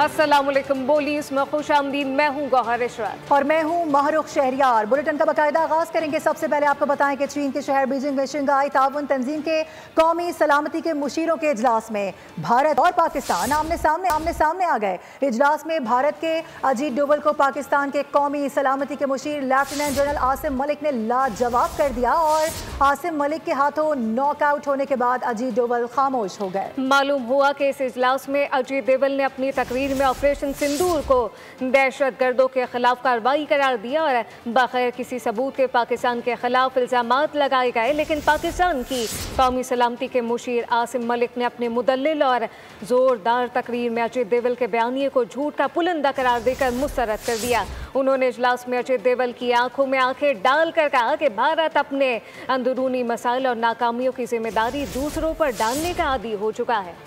अस्सलामुअलैकुम। बोली इसमें खुशामदीद। मैं हूँ गौहर इशरत और मैं हूँ महरुख शहरियार। बुलेटिन का बाकायदा आगाज करेंगे। सबसे पहले आपको बताएं कि चीन के शहर बीजिंग में शंघाई ताउन तंजीम के कौमी सलामती के मुशीरों के इजलास में भारत और पाकिस्तान आमने सामने आ गए। इजलास में भारत के अजीत डोवल को पाकिस्तान के कौमी सलामती के मुशीर लेफ्टिनेंट जनरल आसिम मलिक ने लाजवाब कर दिया और आसिम मलिक के हाथों नॉकआउट होने के बाद अजीत डोवल खामोश हो गए। मालूम हुआ कि इस इजलास में अजीत डोवल ने अपनी तकरीर में ऑपरेशन सिंदूर को दहशतगर्दों के खिलाफ कार्रवाई करार दिया और बगैर किसी सबूत के पाकिस्तान के खिलाफ इल्जामात लगाए गए। लेकिन पाकिस्तान की कौमी सलामती के मुशीर आसिम मलिक ने अपने मुदल्लिल और जोरदार तकरीर में अजीत डोवल के बयानिए को झूठ का पुलंदा करार देकर मुस्तरद कर दिया। उन्होंने इजलास में अजीत डोवल की आंखों में आंखें डालकर कहा कि भारत अपने अंदरूनी मसाइल और नाकामियों की जिम्मेदारी दूसरों पर डालने का आदी हो चुका है।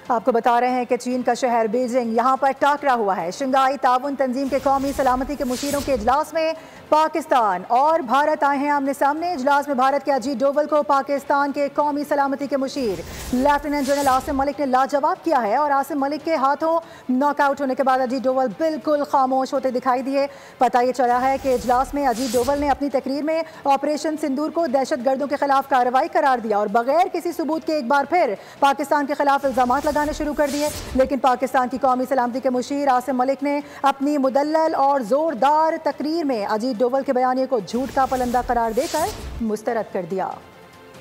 आपको बता रहे हैं कि चीन का शहर बीजिंग यहाँ पर टाकरा हुआ है। शंघाई ताउन तंजीम के कौमी सलामती के मुशीरों के इजलास में पाकिस्तान और भारत आए हैं आमने सामने। इजलास में भारत के अजीत डोवल को पाकिस्तान के कौमी सलामती के मुशीर लेफ्टिनेंट जनरल आसिम मलिक ने लाजवाब किया है और आसिम मलिक के हाथों नॉकआउट होने के बाद अजीत डोवल बिल्कुल खामोश होते दिखाई दिए। पता ये चला है कि इजलास में अजीत डोवल ने अपनी तकरीर में ऑपरेशन सिंदूर को दहशतगर्दों के खिलाफ कार्रवाई करार दिया और बगैर किसी सबूत के एक बार फिर पाकिस्तान के खिलाफ इल्जाम लगाने शुरू कर दिए। लेकिन पाकिस्तान की कौमी सलामती के मुशीर आसिम मलिक ने अपनी मुदल्लल और जोरदार तकरीर में अजीत डोवल के बयानिए को झूठ का पलंदा करार देकर मुस्तरद कर दिया।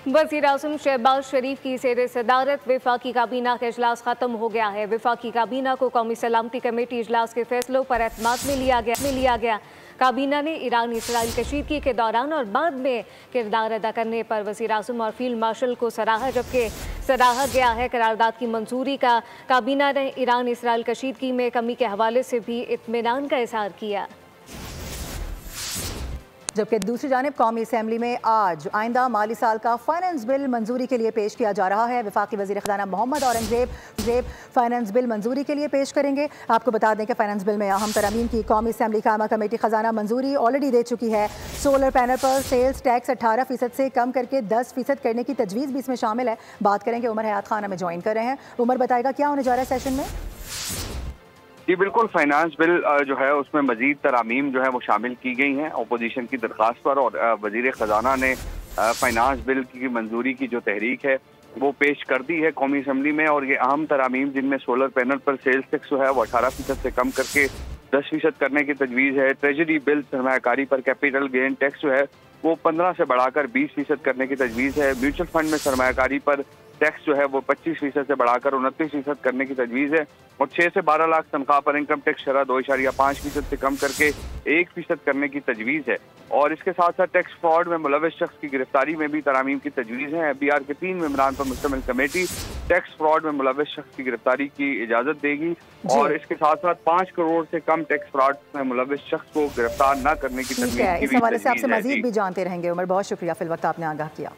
वज़ीर आज़म शहबाज शरीफ की ज़ेर सदारत वफाकी काबीना का इजलास खत्म हो गया है। वफाकी काबीना को कौमी सलामती कमेटी इजलास के फैसलों पर एतमाद में लिया गया। काबीना ने ईरान इसराइल कशीदगी के दौरान और बाद में किरदार अदा करने पर वज़ीर आज़म और फील्ड मार्शल को सराहा, जबकि सराहा गया है करारदाद की मंजूरी का। काबीना ने ईरान इसराइल कशीदगी में कमी के हवाले से भी इत्मीनान का इज़हार किया। जबकि दूसरी जानिब कौमी असम्बली में आज आइंदा माली साल का फाइनेंस बिल मंजूरी के लिए पेश किया जा रहा है। वफाकी वज़ीर ख़ज़ाना मोहम्मद औरंगज़ेब फाइनेंस बिल मंजूरी के लिए पेश करेंगे। आपको बता दें कि फाइनेंस बिल में अहम तरमीम की कौमी असम्बली कायमा कमेटी ख़ज़ाना मंजूरी ऑलरेडी दे चुकी है। सोलर पैनल पर सेल्स टैक्स 18% से कम करके 10% करने की तजवीज़ भी इसमें शामिल है। बात करेंगे उमर हयात खान हमें ज्वाइन कर रहे हैं। उमर बताएगा क्या होने जा रहा है सेशन में। जी बिल्कुल, फाइनेंस बिल जो है उसमें मजीद तरामीम जो है वो शामिल की गई हैं अपोजिशन की दरख्वास्त पर और वजीर ख़जाना ने फाइनेंस बिल की मंजूरी की जो तहरीक है वो पेश कर दी है कौमी असम्बली में। और ये अहम तरामीम जिनमें सोलर पैनल पर सेल्स टैक्स जो है वो 18% से कम करके 10% करने की तजवीज़ है। ट्रेजरी बिल सरमायाकारी पर कैपिटल गेन टैक्स जो है वो 15 से बढ़ाकर 20% करने की तजवीज़ है। म्यूचुअल फंड में सरमायाकारी पर टैक्स जो है वो 25% से बढ़ाकर 29% करने की तजवीज़ है। और 6 से 12 लाख तनख्वाह पर इनकम टैक्स शरह 2.5% से कम करके 1% करने की तजवीज़ है। और इसके साथ साथ टैक्स फ्रॉड में मुलविस शख्स की गिरफ्तारी में भी तरामीम की तजवीज़ है। FBR के 3 मेंबरान पर मुश्तमिल कमेटी टैक्स फ्रॉड में मुलविस शख्स की गिरफ्तारी की इजाज़त देगी और इसके साथ साथ 5 करोड़ से कम टैक्स फ्रॉड में मुलविस शख्स को गिरफ्तार न करने की तजवीज़ है। इस हवाले से आपसे मजीद भी जानते रहेंगे उमर, बहुत शुक्रिया फिल वक्त आपने आगाह किया।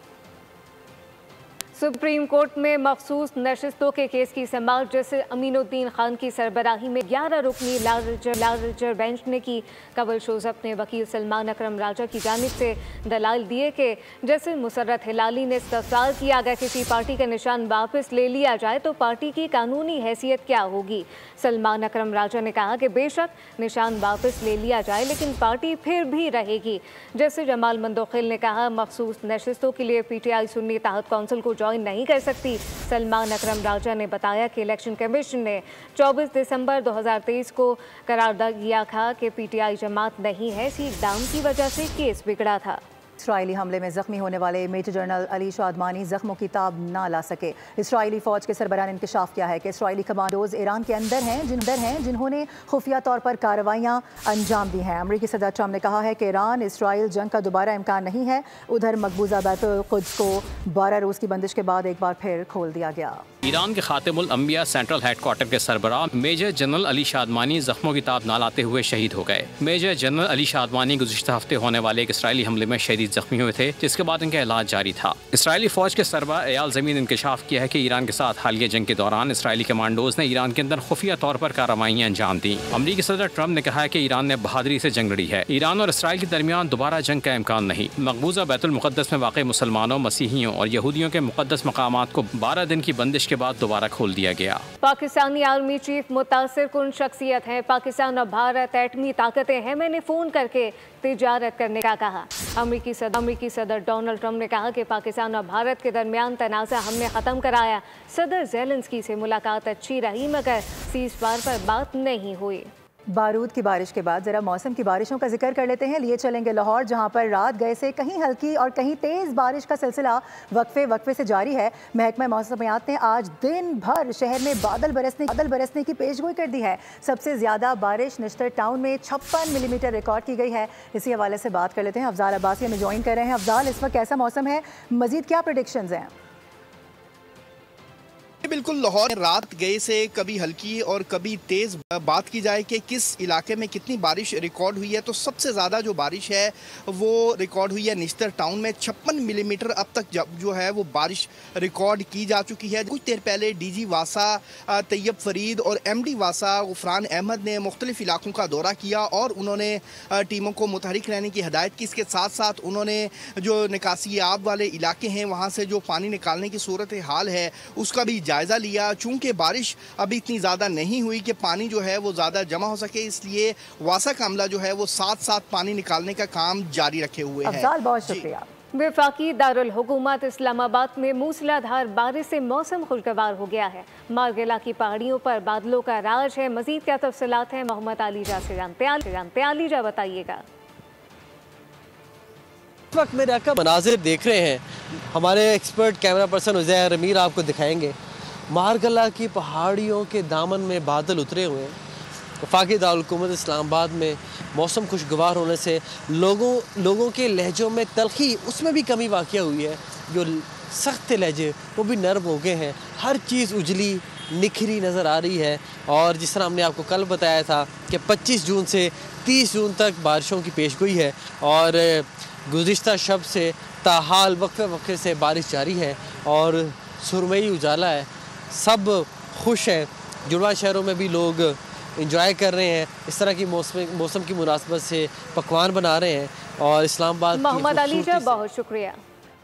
सुप्रीम कोर्ट में मखसूस नशिस्तों के केस की समाअत जस्टिस अमीनुद्दीन खान की सरबराही में 11 रुकनी लार्जर बेंच ने की। कबल शोजब ने वकील सलमान अकरम राजा की जानिब से दलाइल दिए कि जस्टिस मुसर्रत हिलाली ने इस्तफसार किया अगर किसी पार्टी का निशान वापस ले लिया जाए तो पार्टी की कानूनी हैसियत क्या होगी। सलमान अकरम राजा ने कहा कि बेशक निशान वापस ले लिया जाए लेकिन पार्टी फिर भी रहेगी। जस्टिस जमाल मंदोखिल ने कहा मखसूस नशिस्तों के लिए PTI सुन्नी तहत कौंसिल को ज्वाइन नहीं कर सकती। सलमान अकरम राजा ने बताया कि इलेक्शन कमीशन ने 24 दिसंबर 2023 को करार दिया था कि PTI जमात नहीं है, इसी इक़दाम की वजह से केस बिगड़ा था। इसराइली हमले में जख्मी होने वाले मेजर जनरल अली शादमानी जख्मों की ताब ना ला सके। इसराइली फौज के सरबराह ने इंकशाफ किया है कि इसराइली कमांडोज ईरान के अंदर हैं जिन्होंने खुफिया तौर पर कार्रवाइयाँ अंजाम दी हैं। अमरीकी सदर ट्रम्प ने कहा है कि ईरान इसराइल जंग का दोबारा इम्कान नहीं है। उधर मकबूजा बैतुल कुद्स को 12 रोज़ की बंदिश के बाद एक बार फिर खोल दिया गया। ईरान के खातिमुल अंबिया सेंट्रल हेडक्वार्टर के सरबराह मेजर जनरल अली शादमानी जख्मों की ताब ना लाते हुए शहीद हो गए। मेजर जनरल अली शादमानी गुज़िश्ता हफ्ते होने वाले एक इसराइली हमले में शहीद शदीद जख्मी हुए थे, जिसके बाद इनका इलाज जारी था। इसराइली फौज के सरबराह एयाल ज़मीन इंकशाफ किया है कि ईरान के साथ हालिया जंग के दौरान इसराइली कमांडोज ने ईरान के अंदर खुफिया तौर पर कार्रवाइयां अंजाम दी। अमरीकी सदर ट्रंप ने कहा है कि ईरान ने बहादुरी से जंग लड़ी है। ईरान और इसराइल के दरमियान दोबारा जंग का इम्कान नहीं। मकबूजा बैतुल मुक़द्दस में वाक़ मुसलमानों, मसीहियों और यहूदियों के मुक़द्दस मकामात को 12 दिन की बंदिश के बाद दोबारा खोल दिया गया। पाकिस्तानी आर्मी चीफ मुतासिर कुन शख्सियत है। पाकिस्तान और भारत एटमी ताकतें हैं, मैंने फ़ोन करके तिजारत करने का कहा। अमरीकी सदर डोनाल्ड ट्रंप ने कहा कि पाकिस्तान और भारत के दरमियान तनाज़ा हमने ख़त्म कराया। सदर ज़ेलेंस्की से मुलाकात अच्छी रही मगर सीज़फायर पर बात नहीं हुई। बारूद की बारिश के बाद ज़रा मौसम की बारिशों का जिक्र कर लेते हैं। लिए चलेंगे लाहौर, जहां पर रात गए से कहीं हल्की और कहीं तेज़ बारिश का सिलसिला वक्फे से जारी है। महकमा मौसमियात ने आज दिन भर शहर में बादल बरसने की पेशगोई कर दी है। सबसे ज़्यादा बारिश निश्तर टाउन में 56 मिलीमीटर रिकॉर्ड की गई है। इसी हवाले से बात कर लेते हैं। अफजाल अब्बासी हमें ज्वाइन कर रहे हैं। अफजाल, इस वक्त कैसा मौसम है, मज़ीद क्या प्रेडिक्शंस हैं? बिल्कुल, लाहौर रात गए से कभी हल्की और कभी तेज़। बात की जाए कि किस इलाके में कितनी बारिश रिकॉर्ड हुई है, तो सबसे ज़्यादा जो बारिश है वो रिकॉर्ड हुई है निश्तर टाउन में। 56 मिलीमीटर अब तक जो है वो बारिश रिकॉर्ड की जा चुकी है। कुछ देर पहले DG वासा तैयब फरीद और MD वासा गुफरान अहमद ने मुख्तलिफ इलाकों का दौरा किया और उन्होंने टीमों को मुतहरिक रहने की हिदायत की। इसके साथ साथ उन्होंने जो निकासी आब वाले इलाके हैं वहाँ से जो पानी निकालने की सूरत हाल है उसका भी जायज़ा लिया। चूँकि बारिश अभी इतनी ज़्यादा नहीं हुई कि पानी जो है वो ज़्यादा जमा हो सके, इसलिए वासा का अमला जो है वो साथ साथ पानी निकालने का काम जारी रखे हुए हैं। बहुत शुक्रिया। वफाकी दारुल हुकूमत इस्लामाबाद में मूसलाधार बारिश से मौसम खुशगवार हो गया है। मारगिला की पहाड़ियों पर बादलों का राज है। मजीद क्या तफसीलात हैं मोहम्मद आलीजा से जानते। आलीजा बताइएगा। इस वक्त मेरे अक्का मनाजिर देख रहे हैं, हमारे एक्सपर्ट कैमरा पर्सन उज़ैर अमीर आपको दिखाएंगे। मारगला की पहाड़ियों के दामन में बादल उतरे हुए हैं। वफाकी दारुल हुकूमत इस्लामाबाद में मौसम खुशगवार होने से लोगों के लहजों में तलखी उसमें भी कमी वाक़या हुई है। जो सख्त लहजे वो भी नरम हो गए हैं। हर चीज़ उजली निखरी नज़र आ रही है। और जिस तरह हमने आपको कल बताया था कि 25 जून से 30 जून तक बारिशों की पेशगोई है और गुज़िश्ता शब से ताहाल वक्फे से बारिश जारी है और सुरमई उजाला है। सब खुश हैं। जुड़वा शहरों में भी लोग इंजॉय कर रहे हैं। इस तरह की मौसम की मुनासबत से पकवान बना रहे हैं। और इस्लामाबाद मोहम्मद अलीजा, बहुत शुक्रिया।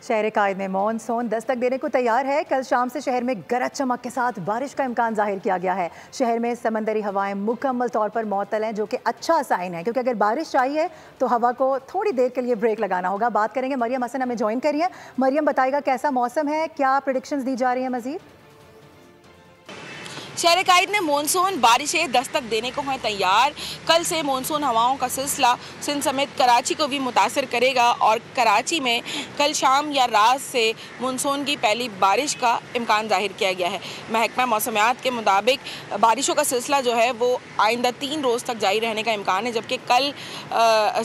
शहर कायद में मॉनसून दस्तक देने को तैयार है। कल शाम से शहर में गरज चमक के साथ बारिश का इम्कान जाहिर किया गया है। शहर में समंदरी हवाएं मुकम्मल तौर पर मुअत्तल हैं, जो कि अच्छा साइन है, क्योंकि अगर बारिश चाहिए तो हवा को थोड़ी देर के लिए ब्रेक लगाना होगा। बात करेंगे, मरियम हसन हमें ज्वाइन करिए। मरियम, बताइएगा कैसा मौसम है, क्या प्रेडिक्शंस दी जा रही है मजीद? शहर कायद में मानसून बारिशें दस्तक देने को हैं तैयार। कल से मानसून हवाओं का सिलसिला सिंध समेत कराची को भी मुतासर करेगा और कराची में कल शाम या रात से मानसून की पहली बारिश का इम्कान जाहिर किया गया है। महकमा मौसमियात के मुताबिक बारिशों का सिलसिला जो है वो आइंदा 3 रोज़ तक जारी रहने का इम्कान है, जबकि कल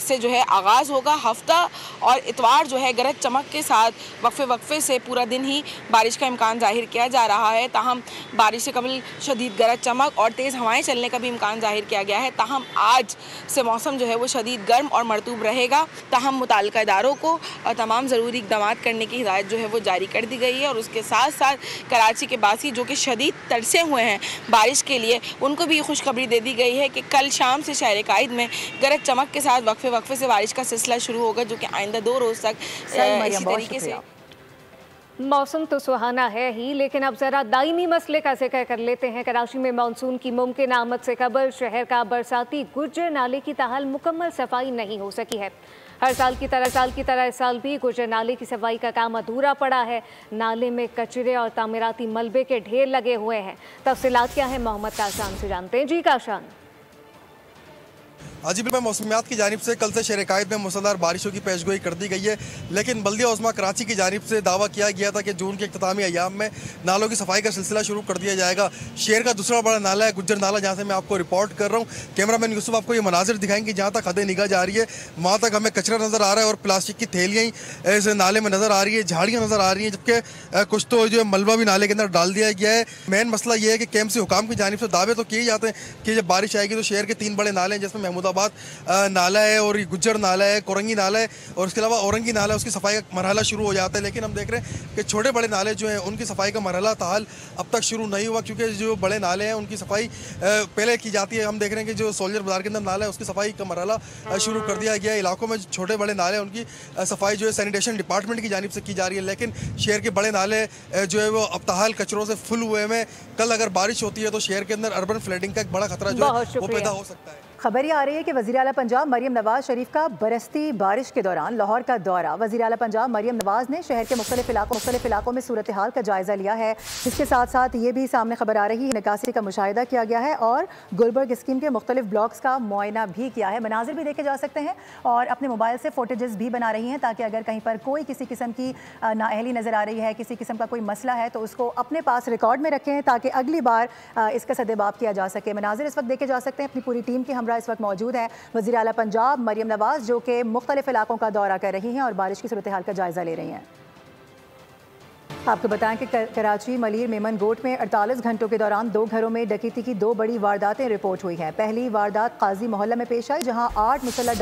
से जो है आगाज़ होगा हफ्ता और इतवार जो है गरज चमक के साथ वक्फे से पूरा दिन ही बारिश का इम्कान जाहिर किया जा रहा है। ताहम बारिश से कबल शदीद गरज चमक और तेज़ हवाएं चलने का भी इम्कान जाहिर किया गया है। ताहम आज से मौसम जो है वो शदीद गर्म और मरतूब रहेगा। ताहम मुताल्लिका इदारों को तमाम ज़रूरी इक़दाम करने की हिदायत जो है वो जारी कर दी गई है और उसके साथ साथ कराची के बासी जो कि शदीद तरसे हुए हैं बारिश के लिए, उनको भी खुशखबरी दे दी गई है कि कल शाम से शहर कायद में गरज चमक के साथ वक्फे से बारिश का सिलसिला शुरू होगा, जो कि आइंदा 2 रोज़ तक इसी तरीके से। मौसम तो सुहाना है ही, लेकिन अब ज़रा दायमी मसले का जिक्र कर लेते हैं। कराची में मानसून की मुमकिन आमद से कबल शहर का बरसाती गुज्जर नाले की ताहाल मुकम्मल सफाई नहीं हो सकी है। हर साल की तरह इस साल भी गुज्जर नाले की सफाई का काम अधूरा पड़ा है। नाले में कचरे और तामीराती मलबे के ढेर लगे हुए हैं। तफसीलात क्या है मोहम्मद काशान से जानते हैं। जी काशान। हाजी बिल्कुल, मौसमियात की जानिब से कल से शहर कायद में मूसलाधार बारिशों की पेशगोई कर दी गई है, लेकिन बल्दिया उस्मा कराची की जानिब से दावा किया गया था कि जून के इख्तितामी अयाम में नालों की सफाई का सिलसिला शुरू कर दिया जाएगा। शहर का दूसरा बड़ा नाला है गुज्जर नाला, जहाँ से मैं आपको रिपोर्ट कर रहा हूँ। कैमरामैन यूसुफ आपको ये मनाजिर दिखाएंगे। जहाँ तक हदें निगाह जा रही है वहाँ तक हमें कचरा नज़र आ रहा है और प्लास्टिक की थैलियाँ ऐसे नाले में नज़र आ रही है, झाड़ियाँ नज़र आ रही हैं, जबकि कुछ तो जो मलबा भी नाले के अंदर डाल दिया गया है। मेन मसला ये है कि KMC हुकाम की जानिब से दावे तो किए जाते हैं कि जब बारिश आएगी तो शहर के 3 बड़े नाले हैं, जिसमें महमूदाबाद फैसलाबाद नाला है और गुज्जर नाला है, कोरंगी नाला है और उसके अलावा औरंगी नाला है, उसकी सफाई का मरहला शुरू हो जाता है। लेकिन हम देख रहे हैं कि छोटे बड़े नाले जो हैं उनकी सफाई का मरहला ताहाल अब तक शुरू नहीं हुआ, क्योंकि जो बड़े नाले हैं उनकी सफाई पहले की जाती है। हम देख रहे हैं कि जो सोल्जर बाजार के अंदर नाला है उसकी सफाई का मरहला शुरू कर दिया गया है। इलाकों में छोटे बड़े नाले उनकी सफाई जो है सैनिटेशन डिपार्टमेंट की जानिब से की जा रही है। लेकिन शहर के बड़े नाले जो है वो अब ताहाल कचरों से फुल हुए में, कल अगर बारिश होती है तो शहर के अंदर अर्बन फ्लडिंग का एक बड़ा खतरा जो है वो पैदा हो सकता है। खबर ये आ रही है कि वज़ीर आला पंजाब मरियम नवाज शरीफ का बरसती बारिश के दौरान लाहौर का दौरा। वज़ीर आला पंजाब मरियम नवाज ने शहर के मुख्तलिफ इलाकों में सूरत हाल का जायजा लिया है। इसके साथ साथ ये भी सामने खबर आ रही है निकासी का मुशाहिदा किया गया है और गुलबर्ग स्कीम के मुख्तलिफ ब्लॉक्स का मुआयना भी किया है। मनाजिर भी देखे जा सकते हैं और अपने मोबाइल से फुटेजेस भी बना रही हैं, ताकि अगर कहीं पर कोई किसी किस्म की नाअहली नज़र आ रही है, किसी किस्म का कोई मसला है तो उसको अपने पास रिकॉर्ड में रखें, ताकि अगली बार इसका सद्देबाब किया जा सके। मनाजिर इस वक्त देखे जा सकते हैं, अपनी पूरी टीम के हमरा इस वक्त मौजूद है वज़ीर आला पंजाब मरियम नवाज, जो कि मुख्तलिफ इलाकों का दौरा कर रही हैं और बारिश की सूरत हाल का जायजा ले रही हैं। आपको बताएं कि कराची मलीर मेमन गोट में 48 घंटों के दौरान 2 घरों में डकैती की 2 बड़ी वारदातें रिपोर्ट हुई हैं। पहली वारदात काजी मोहल्ला में पेश आई, जहां 8 मुसल्लह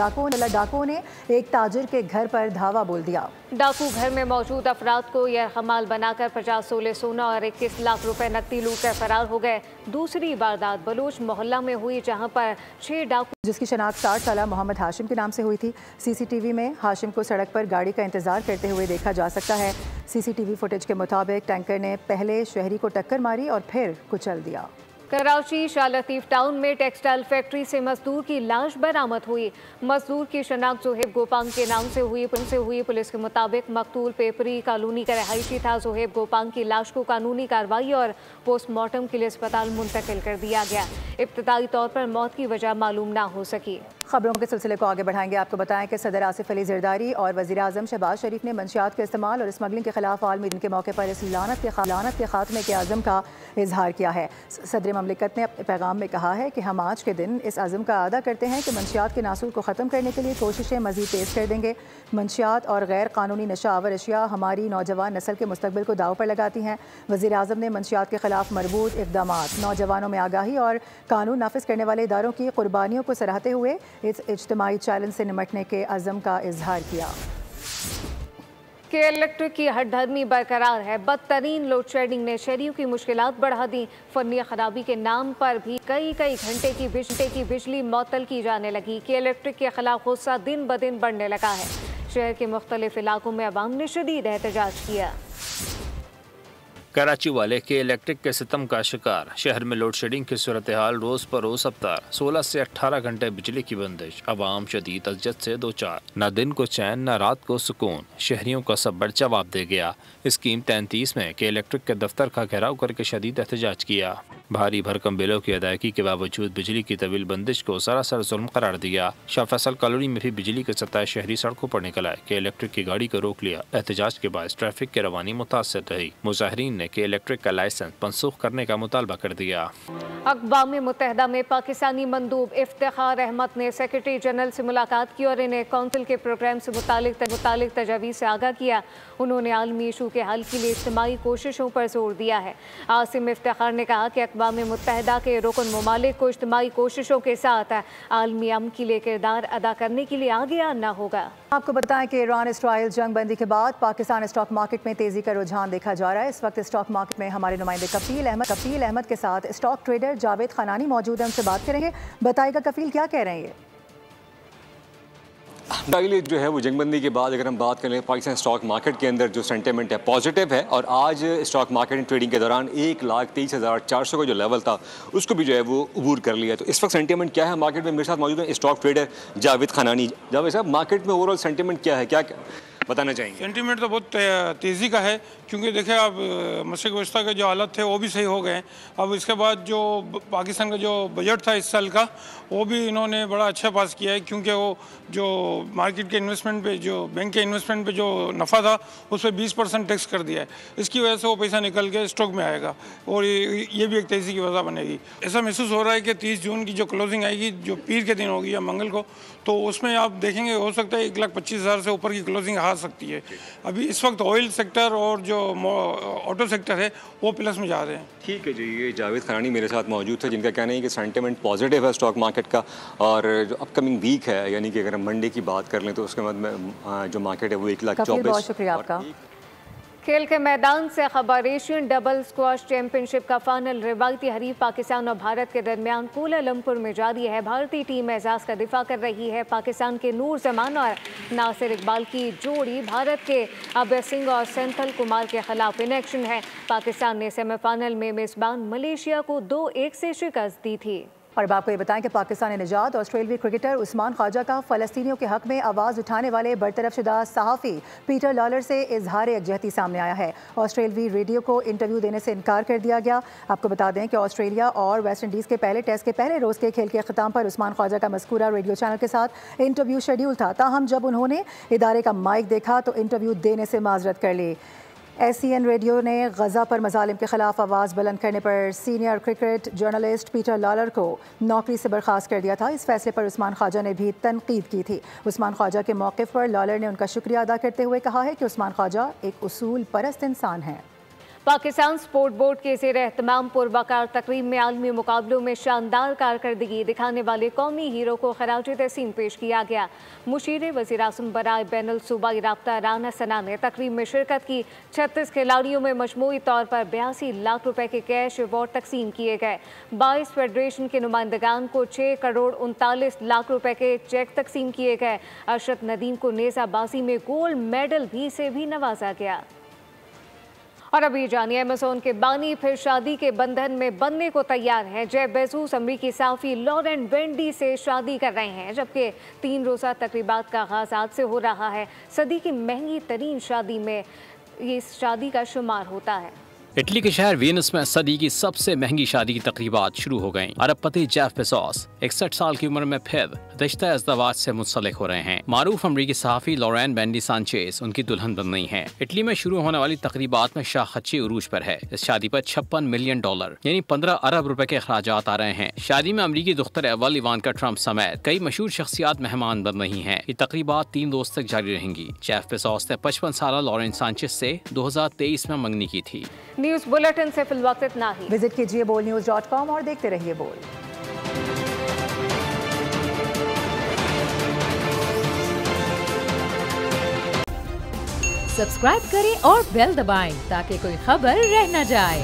डाकुओं ने एक ताजिर के घर पर धावा बोल दिया। डाकू घर में मौजूद अफराद को यह हमाल बनाकर 50 तोले सोना और 21 लाख रुपए नकदी लूट कर फरार हो गए। दूसरी वारदात बलोच मोहल्ला में हुई, जहां पर 6 डाकू जिसकी शनाख्त 60 साला मोहम्मद हाशिम के नाम से हुई थी। सीसीटीवी में हाशिम को सड़क पर गाड़ी का इंतजार करते हुए देखा जा सकता है। सीसीटीवी फुटेज के मुताबिक टैंकर ने पहले शहरी को टक्कर मारी और फिर कुचल दिया। कराची शाह लतीफ टाउन में टेक्सटाइल फैक्ट्री से मजदूर की लाश बरामद हुई। मजदूर की शनाख्त जोहेब गोपांग के नाम से हुई। पुलिस के मुताबिक मकतूल पेपरी कॉलोनी का रहायशी था। जोहेब गोपांग की लाश को कानूनी कार्रवाई और पोस्टमार्टम के लिए अस्पताल मुंतकिल कर दिया गया। इब्तदाई तौर पर मौत की वजह मालूम ना हो सकी। खबरों के सिलसिले को आगे बढ़ाएंगे। आपको बताएं कि सदर आसिफ अली जरदारी और वज़ीर आज़म शहबाज शरीफ ने मंशियात के इस्तेमाल और स्मगलिंग के खिलाफ आलमी दिन के मौके पर इस लानत के खात्मे के आज़म का इजहार किया है। सदर ममलिकत ने अपने पैगाम में कहा है कि हम आज के दिन इस आज़म का अदा करते हैं कि मंशियात के नासूर को ख़त्म करने के लिए कोशिशें मज़ीद तेज़ कर देंगे। मंशियात और गैर कानूनी नशावर अशिया हमारी नौजवान नस्ल के मुस्तकबिल को दाव पर लगाती हैं। वज़ीर आज़म ने मंशियात के खिलाफ मरबूत इक़दामात, नौजवानों में आगाही और कानून नाफिज करने वाले इदारों की कुर्बानियों को सराहते हुए इस इज्तिमाई चैलेंज से निमटने के अज़म का इजहार किया। कि इलेक्ट्रिक की हठधर्मी बरकरार है। बदतरीन लोड शेडिंग ने शहरियों की मुश्किलात बढ़ा दी। फनी खराबी के नाम पर भी कई घंटे की बिजली मुअत्तल की जाने लगी। कि इलेक्ट्रिक के खिलाफ गुस्सा दिन ब दिन बढ़ने लगा है। शहर के मुख्तलिफ इलाकों में अवाम ने शदीद एहतजाज किया। कराची वाले के इलेक्ट्रिक के सितम का शिकार। शहर में लोड शेडिंग की सूरत हाल रोज़ पर रोज़ अवतार। 16 से 18 घंटे बिजली की बंदिश। अवाम शदीद अज़ियत से दो चार। न दिन को चैन न रात को सुकून। शहरियों का सब जवाब दे गया। स्कीम 33 में के इलेक्ट्रिक के दफ्तर का घेराव करके शदीद एहतजाज किया। भारी भरकम बिलों की अदायगी के बावजूद बिजली की तवील बंदिश को सरासर जुल्म करार दिया। शाह फैसल कॉलोनी में भी बिजली के 27 शहरी सड़कों पर निकल आए। के इलेक्ट्रिक की गाड़ी को रोक लिया। एहतजाज के बाद ट्रैफिक की रवानी मुतासर रही। मुजाहिरीन ने के इलेक्ट्रिक का लाइसेंस मनसूख करने का मुतालबा कर दिया। अक़वाम मुत्तहिदा में पाकिस्तानी मंदूब इफ्तिखार अहमद ने सेक्रेटरी जनरल से मुलाकात की और इन्हें कौंसिल के प्रोग्राम से मुतालिक तजावीज़ से आगाह किया। उन्होंने आलमी इशू के हल के लिए इज्तिमाई कोशिशों पर जोर दिया है। आसिम इफ्तिखार ने कहा कि अक़वाम मुत्तहिदा के रुकन ममालिक को इज्तिमाई कोशिशों के साथ आलमी अमन के लिए किरदार अदा करने के लिए आगे आना होगा। आपको बताएं कि ईरान इसराइल जंग बंदी के बाद पाकिस्तान स्टॉक मार्केट में तेजी का रुझान देखा जा रहा है। इस वक्त स्टॉक मार्केट में हमारे नुमाइंदे कफील अहमद के साथ स्टॉक ट्रेडर जावेद खनानी मौजूद है। उनसे बात करेंगे। बताइएगा कफील, क्या कह रहे हैं? ये जो है वो जंगबंदी के बाद अगर हम बात करें पाकिस्तान स्टॉक मार्केट के अंदर जो सेंटिमेंट है पॉजिटिव है। और आज स्टॉक मार्केट ट्रेडिंग के दौरान 1,23,400 का जो लेवल था उसको भी जो है वो अबूर कर लिया। तो इस वक्त सेंटिमेंट क्या है मार्केट में? मेरे साथ मौजूद है स्टॉक ट्रेडर जावेद खनानी। जावेद साहब, मार्केट में ओवरऑल सेंटिमेंट क्या है, क्या बताना चाहेंगे? सेंटीमेंट तो बहुत तेज़ी का है, क्योंकि देखिए अब मशरक़ वस्ता के जो हालत थे वो भी सही हो गए। अब इसके बाद जो पाकिस्तान का जो बजट था इस साल का वो भी इन्होंने बड़ा अच्छा पास किया है, क्योंकि वो जो मार्केट के इन्वेस्टमेंट पे, जो बैंक के इन्वेस्टमेंट पे जो नफ़ा था उस पर 20% टैक्स कर दिया है। इसकी वजह से वो पैसा निकल के स्टॉक में आएगा और ये भी एक तेज़ी की वजह बनेगी। ऐसा महसूस हो रहा है कि 30 जून की जो क्लोजिंग आएगी, जो पीर के दिन होगी या मंगल को, तो उसमें आप देखेंगे हो सकता है 1,25,000 से ऊपर की क्लोजिंग आ जा सकती है। अभी इस वक्त ऑयल सेक्टर और जो ऑटो सेक्टर है वो प्लस में जा रहे हैं। ठीक है जी, ये जावेद खरानी मेरे साथ मौजूद थे जिनका कहना है कि सेंटिमेंट पॉजिटिव है स्टॉक मार्केट का, और जो अपकमिंग वीक है यानी कि अगर हम मंडे की बात कर लें तो उसके बाद में जो मार्केट है वो 1,24,000। बहुत शुक्रिया आपका। खेल के मैदान से खबर, एशियन डबल स्क्वॉश चैंपियनशिप का फाइनल रिवायती हरीफ पाकिस्तान और भारत के दरमियान कुआलालंपुर में जारी है। भारतीय टीम एजाज का दिफा कर रही है। पाकिस्तान के नूर जमान और नासिर इकबाल की जोड़ी भारत के अभय सिंह और सेंथल कुमार के खिलाफ इन एक्शन है। पाकिस्तान ने सेमीफाइनल में मेजबान मलेशिया को 2-1 से शिकस्त दी थी। और अब आपको ये बताएं कि पाकिस्तानी निजात ऑस्ट्रेलियाई क्रिकेटर उस्मान ख्वाजा का फ़लस्तीनियों के हक में आवाज़ उठाने वाले बरतरफशुदा सहाफ़ी पीटर लॉलर से इजहार यकजहती सामने आया है। ऑस्ट्रेलियाई रेडियो को इंटरव्यू देने से इनकार कर दिया गया। आपको बता दें कि ऑस्ट्रेलिया और वेस्ट इंडीज़ के पहले टेस्ट के पहले रोज़ के खेल के अख्ताम पर उस्मान ख्वाजा का मज़कूरा रेडियो चैनल के साथ इंटरव्यू शेड्यूल था। ताहम जब उन्होंने इदारे का माइक देखा तो इंटरव्यू देने से माजरत कर ली। SCN रेडियो ने गज़ा पर मज़ालिम के खिलाफ आवाज़ बुलंद करने पर senior cricket journalist Peter Lawler को नौकरी से बर्खास्त कर दिया था। इस फैसले पर उस्मान ख्वाजा ने भी तनकीद की थी। उस्मान ख्वाजा के मौक़िफ़ पर लॉलर ने उनका शुक्रिया अदा करते हुए कहा है कि उस्मान ख्वाजा एक उसूल परस्त इंसान हैं। पाकिस्तान स्पोर्ट बोर्ड के ज़ेर एहतमाम पुरवकार तकरीब में आलमी मुकाबलों में शानदार कारकर्दगी दिखाने वाले कौमी हीरो को खराज तहसीन पेश किया गया। मुशीर वज़ीर आज़म बराए बैनुल सूबाई राब्ता राना सना ने तकरीब में शिरकत की। 36 खिलाड़ियों में मजमूई तौर पर 82 लाख रुपए के कैश अवार्ड तकसीम किए गए। 22 फेडरेशन के नुमाइंदगान को 6 करोड़ 39 लाख रुपए के चेक तकसीम किए गए। अरशद नदीम को नेज़ाबाजी में गोल्ड मेडल से भी नवाजा गया। और अभी जानिए, अमेज़न के बानी फिर शादी के बंधन में बनने को तैयार हैं। जेफ बेज़ोस अमरीकी साफ़ी लॉरेन वेंडी से शादी कर रहे हैं, जबकि 3 रोज़ा तकरीबात का आगाज़ आज से हो रहा है। सदी की महंगी तरीन शादी में इस शादी का शुमार होता है। इटली के शहर वीनस में सदी की सबसे महंगी शादी की तकरीबात शुरू हो गयी। अरबपति जेफ बेज़ोस 61 साल की उम्र में फिर रिश्ता अज़दवाज से मुंसलिक हो रहे हैं। मारूफ अमरीकी सहाफ़ी लॉरेन वेंडी सांचेज उनकी दुल्हन बन रही हैं। इटली में शुरू होने वाली तकरीबात में शाखची उरूज पर है। इस शादी पर $56 मिलियन यानी 15 अरब रुपए के अखराजात आ रहे हैं। शादी में अमरीकी दुख्तर अव्वल इवानका ट्रंप समेत कई मशहूर शख्सियात मेहमान बन रही हैं। ये तकरीबात 3 रोज तक जारी रहेंगी। जेफ बेज़ोस ने 55 साल लॉरेन सांचेज से 2023 में मंगनी की थी। न्यूज़ बुलेटिन से फिल वक्त इतना ही। विजिट कीजिए bolnews.com और देखते रहिए बोल। सब्सक्राइब करें और बेल दबाएं ताकि कोई खबर रह न जाए।